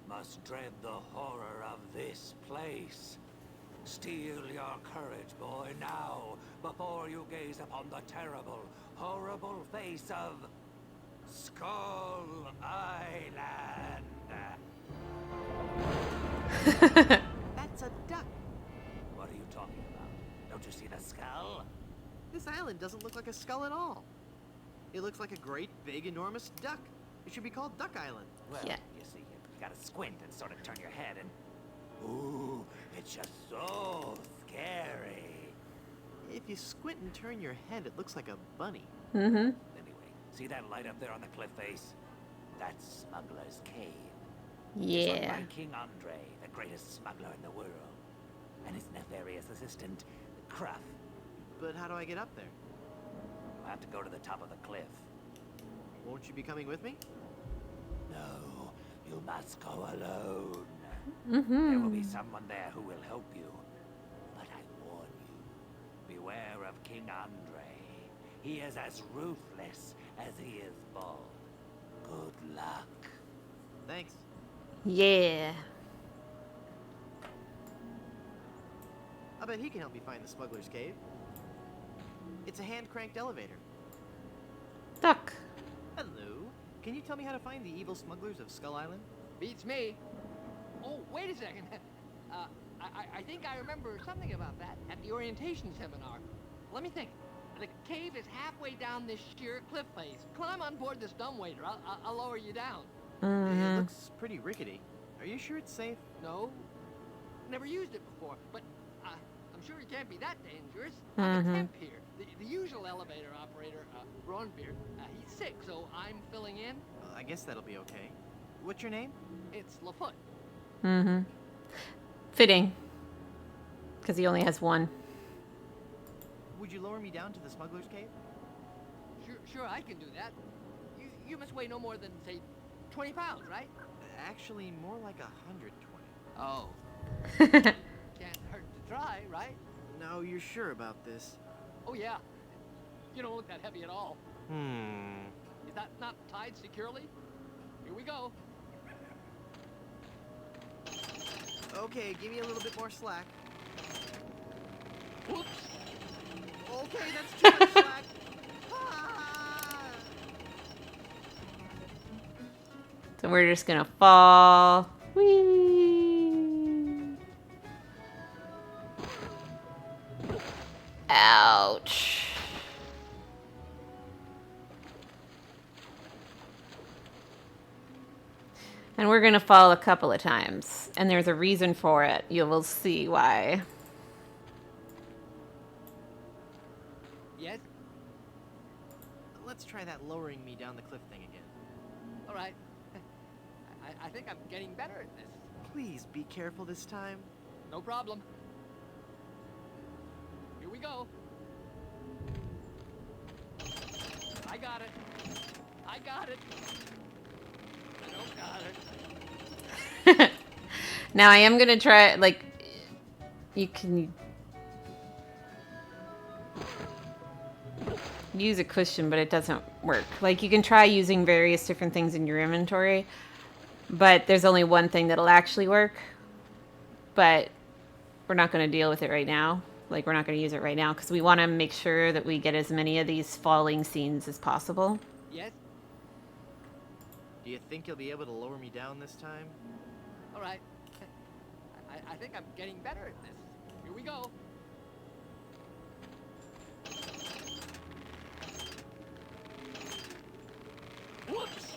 must dread the horror of this place. Steel your courage, boy, now, before you gaze upon the terrible, horrible face of Skull Island. That's a duck. What are you talking about? Don't you see the skull? This island doesn't look like a skull at all. It looks like a great, big, enormous duck. It should be called Duck Island. Well, Yeah. you see, you gotta squint and sort of turn your head and... Ooh, it's just so scary. If you squint and turn your head, it looks like a bunny. Mm-hmm. Anyway, see that light up there on the cliff face? That's Smuggler's Cave. It's run Yeah. by King Andre, the greatest smuggler in the world. And his nefarious assistant, Cruff. But how do I get up there? You'll have to go to the top of the cliff. Won't you be coming with me? No, you must go alone. Mm-hmm. There will be someone there who will help you. But I warn you, beware of King Andre. He is as ruthless as he is bold. Good luck. Thanks. Yeah. I bet he can help me find the smuggler's cave. It's a hand-cranked elevator. Duck. Hello. Can you tell me how to find the evil smugglers of Skull Island? Beats me. Oh, wait a second. I think I remember something about that at the orientation seminar. Let me think. The cave is halfway down this sheer cliff face. Climb on board this dumbwaiter. I'll lower you down. It looks pretty rickety. Are you sure it's safe? No, never used it before, but I'm sure it can't be that dangerous. I'm a temp here. The usual elevator operator, Ronbeard, he's sick, so I'm filling in. I guess that'll be okay. What's your name? It's Lafoot. Mm-hmm. Fitting. Because he only has one. Would you lower me down to the smuggler's cave? Sure, I can do that. You must weigh no more than, say, 20 pounds, right? Actually, more like 120. Oh. Can't hurt to try, right? No, you're sure about this? Oh, yeah. You don't look that heavy at all. Is that not tied securely? Here we go. Okay, give me a little bit more slack. Whoops. Okay, that's too much slack. Ah! So we're just gonna fall. Whee! Ouch. And we're gonna fall a couple of times. And there's a reason for it. You will see why. Yes? Let's try that lowering me down the cliff thing again. All right. I think I'm getting better at this. Please be careful this time. No problem. Here we go. I got it. I got it. I don't got it. Now I am gonna try, like, you can use a cushion, but it doesn't work. Like, you can try using various different things in your inventory, but there's only one thing that'll actually work. But we're not going to deal with it right now. Like, we're not going to use it right now because we want to make sure that we get as many of these falling scenes as possible. Yes? Do you think you'll be able to lower me down this time? All right. I think I'm getting better at this. Here we go. Whoops!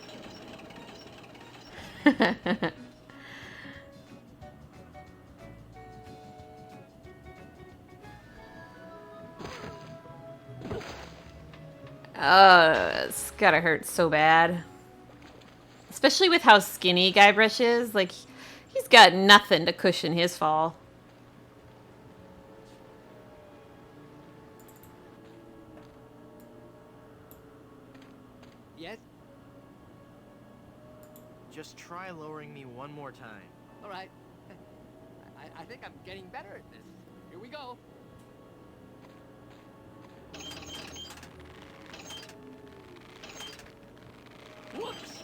It's gotta hurt so bad. Especially with how skinny Guybrush is. Like, he's got nothing to cushion his fall. Yes? Just try lowering me one more time. All right. I think I'm getting better at this. Here we go. Whoops!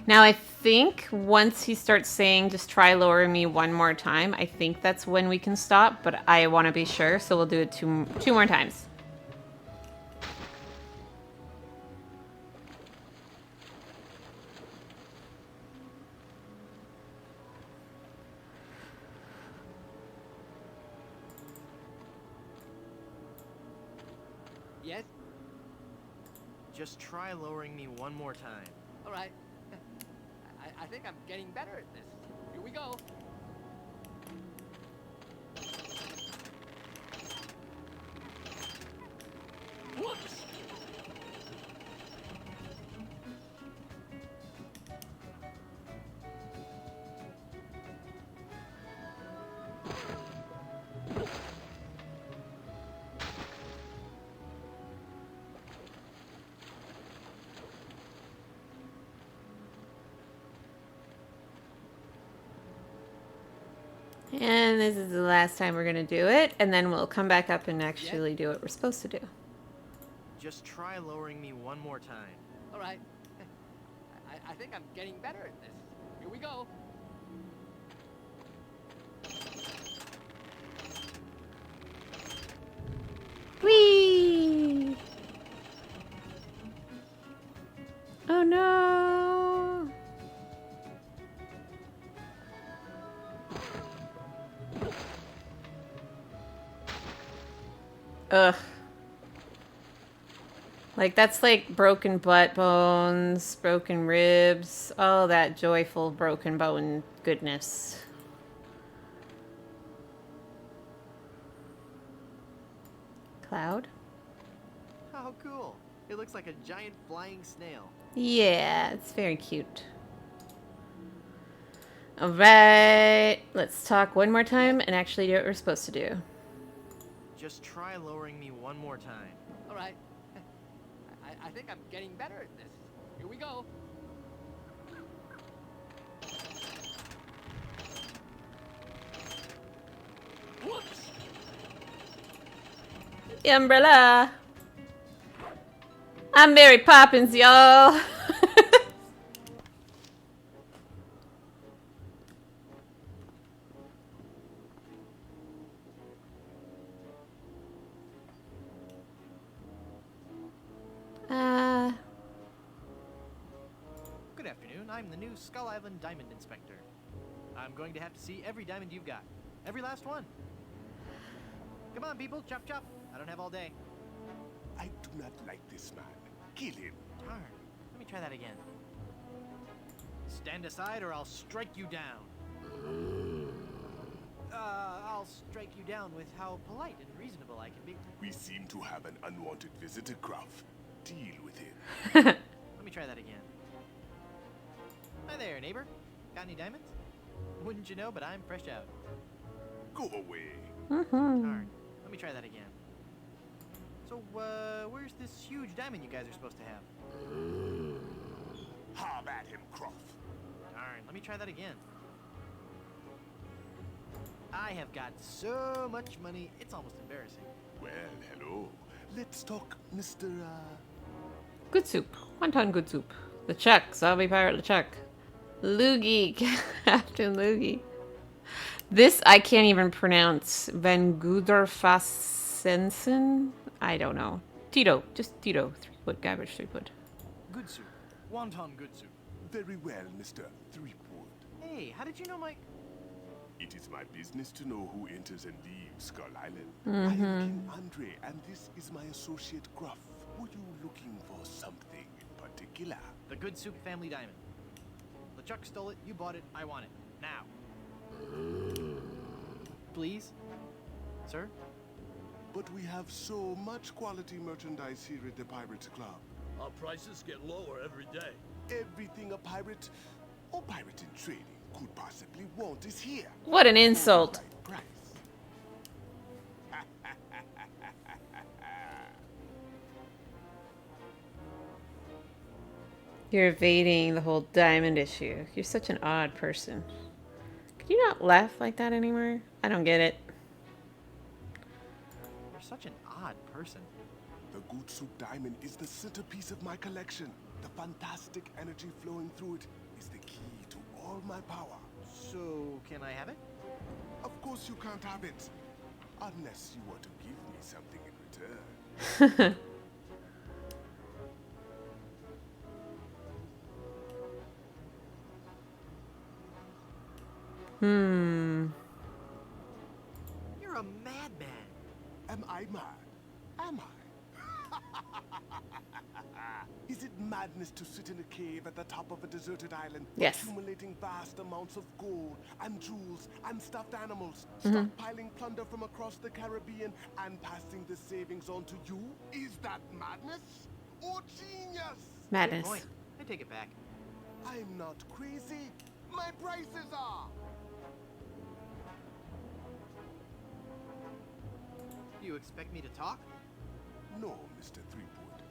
Now, I think once he starts saying, just try lowering me one more time, I think that's when we can stop, but I want to be sure, so we'll do it two more times. Yes? Just try lowering me one more time. All right. I think I'm getting better at this. Here we go. Whoops! And this is the last time we're going to do it, and then we'll come back up and actually do what we're supposed to do. Just try lowering me one more time. All right. I think I'm getting better at this. Here we go. Whee! Oh no! Ugh. Like, that's like broken butt bones, broken ribs, all that joyful broken bone goodness. Cloud? How cool. It looks like a giant flying snail. Yeah, it's very cute. Alright, let's talk one more time and actually do what we're supposed to do. Just try lowering me one more time. All right. I think I'm getting better at this. Here we go. Whoops! The umbrella. I'm Mary Poppins, y'all. Good afternoon. I'm the new Skull Island Diamond Inspector. I'm going to have to see every diamond you've got. Every last one. Come on, people. Chop, chop. I don't have all day. I do not like this man. Kill him. Darn. Let me try that again. Stand aside or I'll strike you down. I'll strike you down with how polite and reasonable I can be. We seem to have an unwanted visitor, Gruff. Deal with him. Let me try that again. Hi there, neighbor. Got any diamonds? Wouldn't you know, but I'm fresh out. Go away. Darn. Let me try that again. So, where's this huge diamond you guys are supposed to have? Hob at him, Gruff. Darn. Let me try that again. I have got so much money, it's almost embarrassing. Well, hello. Let's talk, Mr. Good soup. Wonton good soup. LeChuck. Zombie pirate LeChuck. Loogie. Captain Loogie. This I can't even pronounce. Van Guderfasensen? I don't know. Tito. Just Tito. 3-foot. Garbage 3-foot. Good soup. Wonton good soup. Very well, Mr. Threepwood. Hey, how did you know my... It is my business to know who enters and leaves Skull Island. I am King Andre, and this is my associate Gruff. Were you looking for something in particular? The good soup family diamond. LeChuck stole it, you bought it, I want it. Now. Please? Sir? But we have so much quality merchandise here at the Pirates Club. Our prices get lower every day. Everything a pirate or pirate in training could possibly want is here. What an insult. For the right price. You're evading the whole diamond issue. You're such an odd person. Could you not laugh like that anymore? I don't get it. You're such an odd person. The good soup diamond is the centerpiece of my collection. The fantastic energy flowing through it is the key to all my power. So, can I have it? Of course you can't have it. Unless you want to give me something in return. You're a madman. Am I mad? Am I? Is it madness to sit in a cave at the top of a deserted island, Yes. accumulating vast amounts of gold and jewels and stuffed animals, stockpiling plunder from across the Caribbean and passing the savings on to you? Is that madness or genius? Madness. Point. I take it back. I'm not crazy. My prices are. Do you expect me to talk? No, Mr. Threepwood.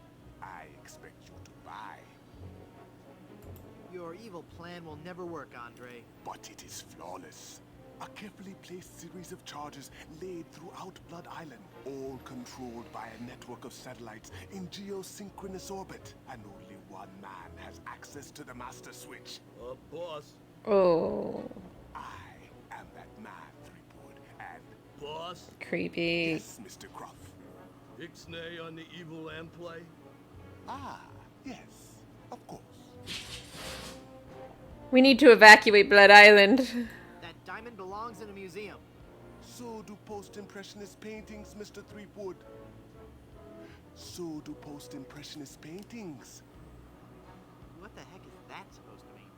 I expect you to buy. Your evil plan will never work, Andre. But it is flawless. A carefully placed series of charges laid throughout Blood Island, all controlled by a network of satellites in geosynchronous orbit. And only one man has access to the master switch. Boss. Oh. I am that man, Threepwood, and... Boss. Creepy. Yes, Mr. Croft. Ixnay on the evil and play? Ah, yes, of course. We need to evacuate Blood Island. That diamond belongs in a museum. So do post-impressionist paintings, Mr. Threepwood. So do post-impressionist paintings. What the heck is that supposed to mean?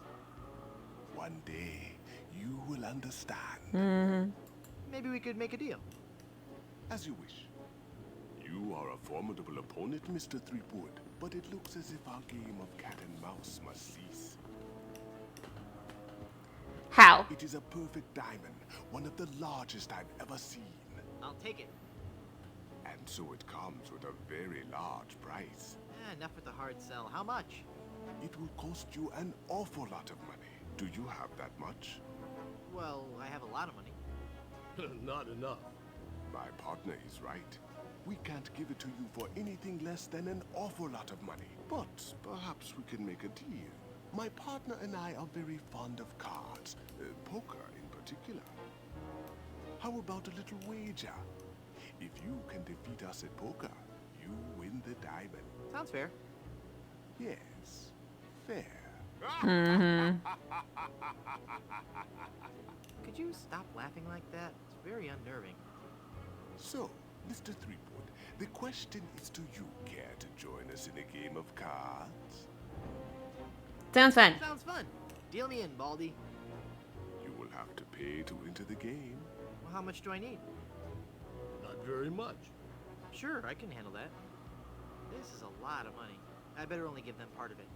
One day, you will understand. Maybe we could make a deal. As you wish. You are a formidable opponent, Mr. Threepwood, but it looks as if our game of cat and mouse must cease. How? It is a perfect diamond, one of the largest I've ever seen. I'll take it. And so it comes with a very large price. Enough with the hard sell. How much? It will cost you an awful lot of money. Do you have that much? Well, I have a lot of money. Not enough. My partner is right. We can't give it to you for anything less than an awful lot of money. But perhaps we can make a deal. My partner and I are very fond of cards, poker in particular. How about a little wager? If you can defeat us at poker, you win the diamond. Sounds fair. Yes, fair. Could you stop laughing like that? It's very unnerving. So, Mr. Threepwood, the question is, do you care to join us in a game of cards? Sounds fun. Sounds fun. Deal me in, Baldy. You will have to pay to enter the game. Well, how much do I need? Not very much. Sure, I can handle that. This is a lot of money. I better only give them part of it.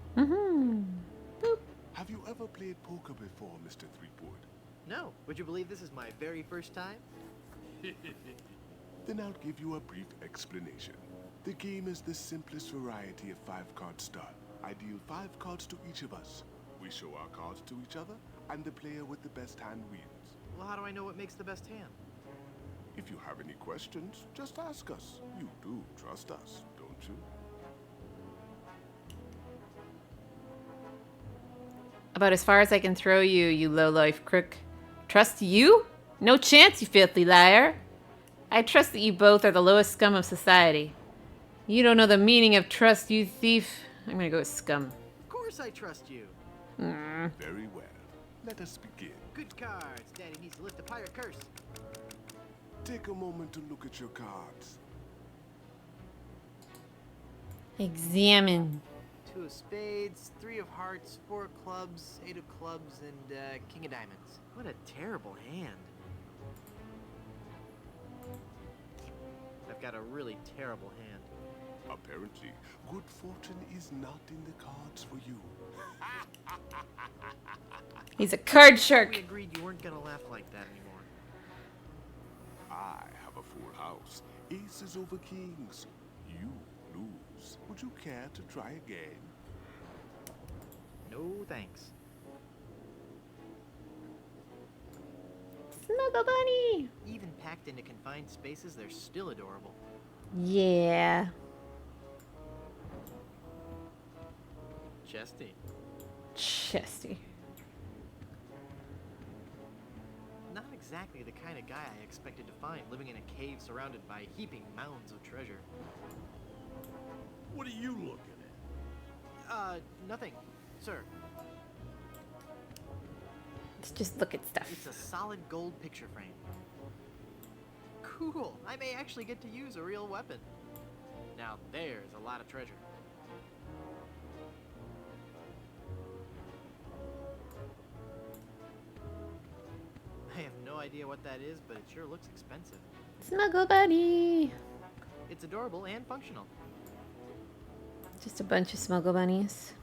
Have you ever played poker before, Mr. Threepwood? No. Would you believe this is my very first time? Then I'll give you a brief explanation. The game is the simplest variety of 5-card stud. I deal 5 cards to each of us. We show our cards to each other, and the player with the best hand wins. Well, how do I know what makes the best hand? If you have any questions, just ask us. You do trust us, don't you? About as far as I can throw you, you low-life crook. Trust you? No chance, you filthy liar. I trust that you both are the lowest scum of society. You don't know the meaning of trust, you thief. I'm gonna go with scum. Of course I trust you. Very well. Let us begin. Good cards. Daddy needs to lift the pirate curse. Take a moment to look at your cards. Examine. 2 of spades, 3 of hearts, 4 of clubs, 8 of clubs, and king of diamonds. What a terrible hand. I've got a really terrible hand. Apparently, good fortune is not in the cards for you. He's a card We shark. agreed you weren't gonna laugh like that anymore. I have a full house. Aces over kings. You lose. Would you care to try again? No thanks. Snuggle bunny. Even packed into confined spaces, they're still adorable. Yeah. Chesty. Chesty. Not exactly the kind of guy I expected to find living in a cave surrounded by heaping mounds of treasure. What are you looking at? Nothing, sir. Let's just look at stuff. It's a solid gold picture frame. Cool. I may actually get to use a real weapon. Now there's a lot of treasure. I have no idea what that is, but it sure looks expensive. Snuggle bunny. It's adorable and functional. Just a bunch of smuggle bunnies.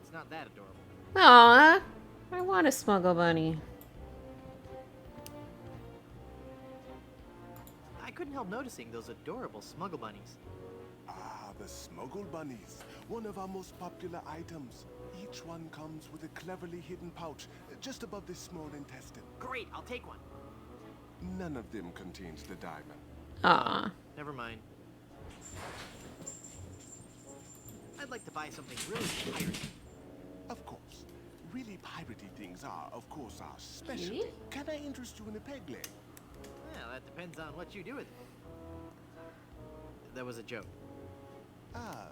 It's not that adorable. Aw, I want a smuggle bunny. I couldn't help noticing those adorable smuggle bunnies. Ah, the smuggle bunnies. One of our most popular items. Each one comes with a cleverly hidden pouch just above the small intestine. Great, I'll take one. None of them contains the diamond. Aw. Never mind. I'd like to buy something really piratey. Of course. Really piratey things are, of course, our specialty. Can I interest you in a peg leg? Well, that depends on what you do with it. That was a joke. Ah,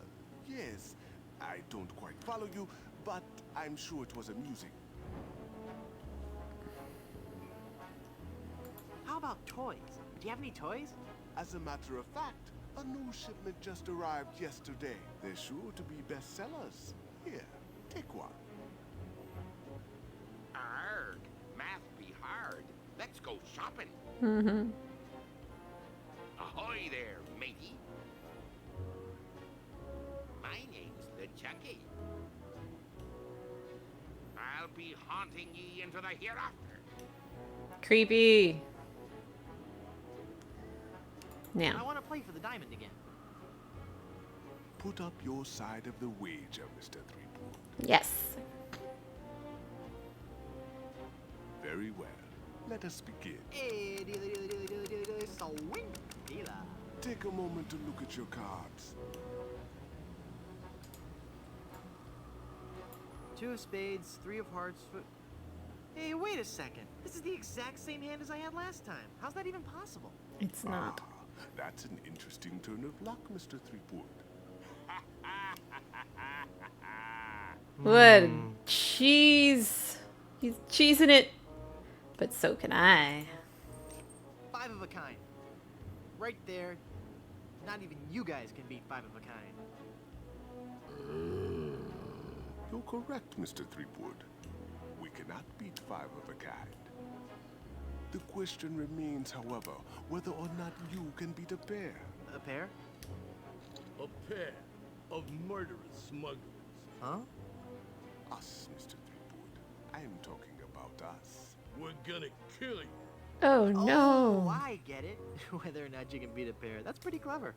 yes. I don't quite follow you, but I'm sure it was amusing. How about toys? Do you have any toys? As a matter of fact, a new shipment just arrived yesterday. They're sure to be bestsellers. Here, take one. Arg, math be hard. Let's go shopping. Mm-hmm. Ahoy there, matey. My name's the Chucky. I'll be haunting ye into the hereafter. Creepy. I Now. want to play for the diamond again. Put up your side of the wager, Mr. Threepwood. Yes. Very well. Let us begin. Hey, dealer, swing, dealer. Take a moment to look at your cards. 2 of spades, 3 of hearts. Hey, wait a second. This is the exact same hand as I had last time. How's that even possible? It's not. That's an interesting turn of luck, Mr. Threepwood. What cheese. He's cheesing it. But so can I. 5 of a kind. Right there. Not even you guys can beat 5 of a kind. You're correct, Mr. Threepwood. We cannot beat 5 of a kind. The question remains, however, whether or not you can beat a pair. A pair? A pair of murderous smugglers. Huh? Us, Mr. Threepwood. I am talking about us. We're gonna kill you. Oh no. Oh, I get it. Whether or not you can beat a pair. That's pretty clever.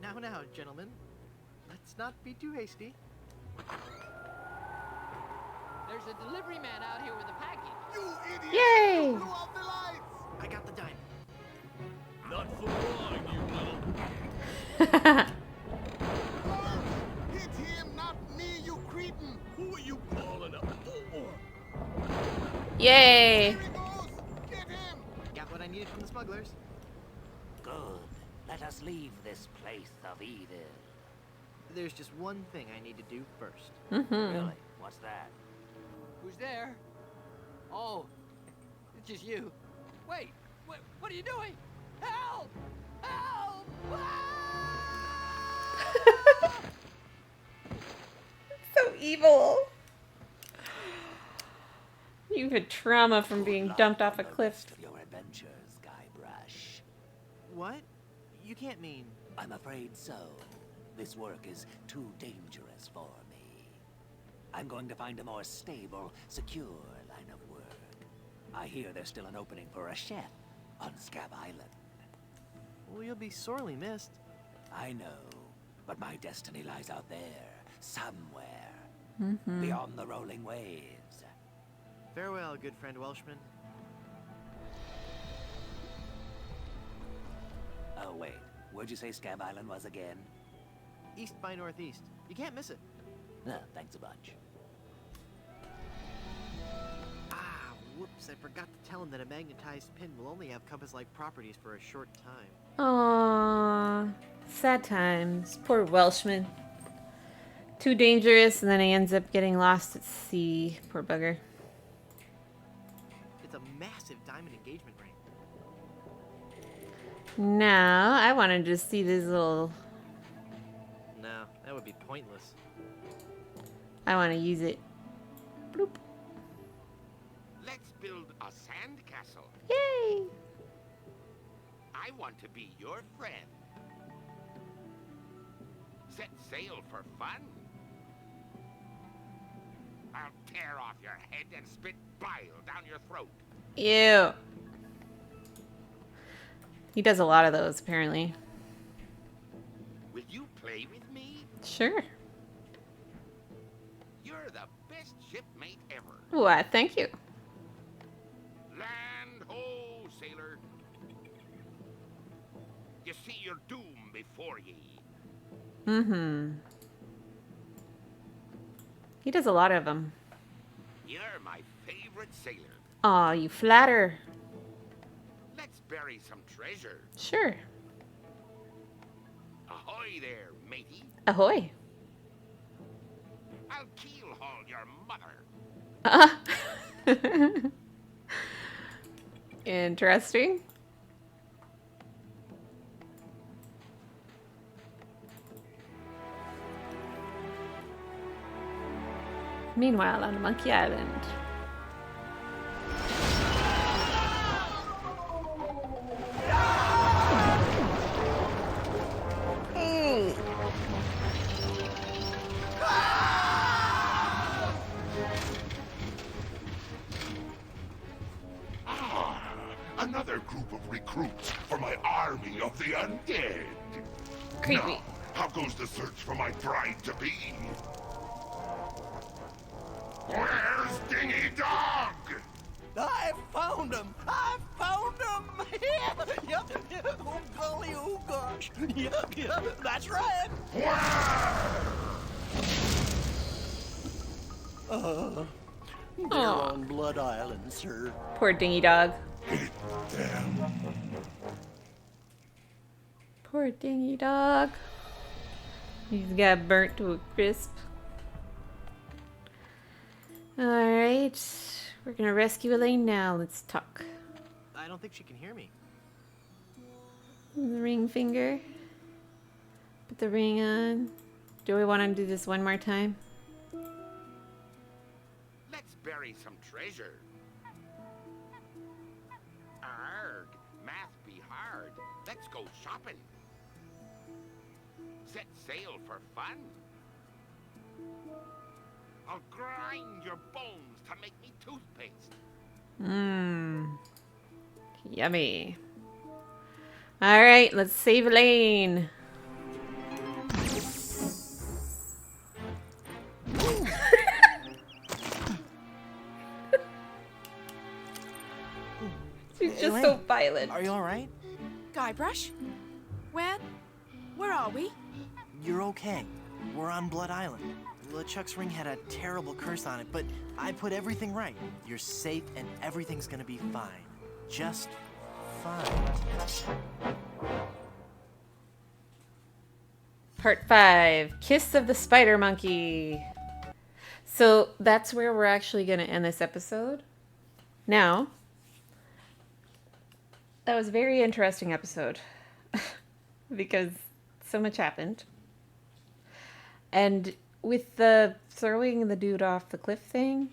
Now, gentlemen. Let's not be too hasty. There's a delivery man out here with a package. You idiot! Yay! Blew out the lights! I got the dime. Not for long, you little... Hit him, not me, you cretin! Who are you calling up for? Yay! Here he goes! Get him! Got what I needed from the smugglers. Good. Let us leave this place of evil. There's just one thing I need to do first. Really? What's that? Who's there? Oh, it's just you. Wait, what are you doing? Help! Help! So evil. You've had trauma from being dumped off a cliff. Of your adventures, Guybrush. What? You can't mean... I'm afraid so. This work is too dangerous for me. I'm going to find a more stable, secure line of work. I hear there's still an opening for a chef on Scab Island. Well, you'll be sorely missed. I know, but my destiny lies out there, somewhere, beyond the rolling waves. Farewell, good friend Welshman. Oh, wait. Where'd you say Scab Island was again? East by northeast. You can't miss it. Thanks a bunch. Ah, whoops. I forgot to tell him that a magnetized pin will only have compass-like properties for a short time. Aww. Sad times. Poor Welshman. Too dangerous, and then he ends up getting lost at sea. Poor bugger. It's a massive diamond engagement ring. Now, I want to just see this little... No, that would be pointless. I want to use it. Bloop. Let's build a sandcastle. Yay! I want to be your friend. Set sail for fun. I'll tear off your head and spit bile down your throat. Ew. He does a lot of those, apparently. Will you play with me? Sure. You're the best shipmate ever. Why, thank you. Land ho, sailor. You see your doom before ye. He does a lot of them. You're my favorite sailor. Aw, you flatter. Let's bury some treasure. Sure. Ahoy there, matey. Ahoy. I'll keel haul your mother. Interesting. Meanwhile, on Monkey Island. Another group of recruits for my army of the undead. Creepy. Now, goes the search for my bride-to-be? Where's Dingy Dog? I found him! I found him! Yep. Oh, golly, oh, gosh. Yep, that's right. They're on Blood Island, sir. Poor dingy dog. Poor dingy dog. He's got burnt to a crisp. Alright. We're gonna rescue Elaine now. Let's talk. I don't think she can hear me. The ring finger. Put the ring on. Do we want to do this one more time? Let's bury some treasure. Arg, math be hard. Let's go shopping. Set sail for fun. I'll grind your bones to make me toothpaste. Mmm. Yummy. Alright, let's save Elaine. She's just Elaine, so violent. Are you alright? Guybrush? Where are we? You're okay. We're on Blood Island. LeChuck's ring had a terrible curse on it, but I put everything right. You're safe and everything's gonna be fine. Just fine. Part 5, Kiss of the Spider Monkey. So that's where we're actually going to end this episode. Now, that was a very interesting episode because so much happened. And with the throwing the dude off the cliff thing,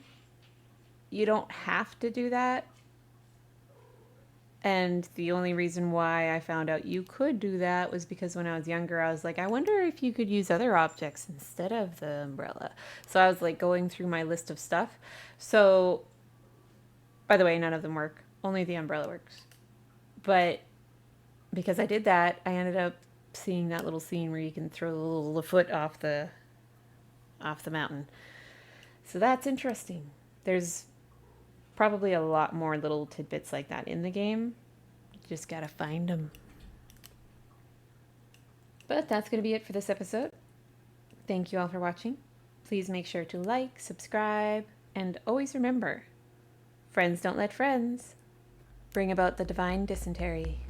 you don't have to do that. And the only reason why I found out you could do that was because when I was younger, I was like, I wonder if you could use other objects instead of the umbrella. So I was like going through my list of stuff. So, by the way, none of them work. Only the umbrella works. But because I did that, I ended up seeing that little scene where you can throw the little foot off the mountain. So that's interesting. There's probably a lot more little tidbits like that in the game. You just gotta find them. But that's gonna be it for this episode. Thank you all for watching. Please make sure to like, subscribe, and always remember, friends don't let friends bring about the divine dysentery.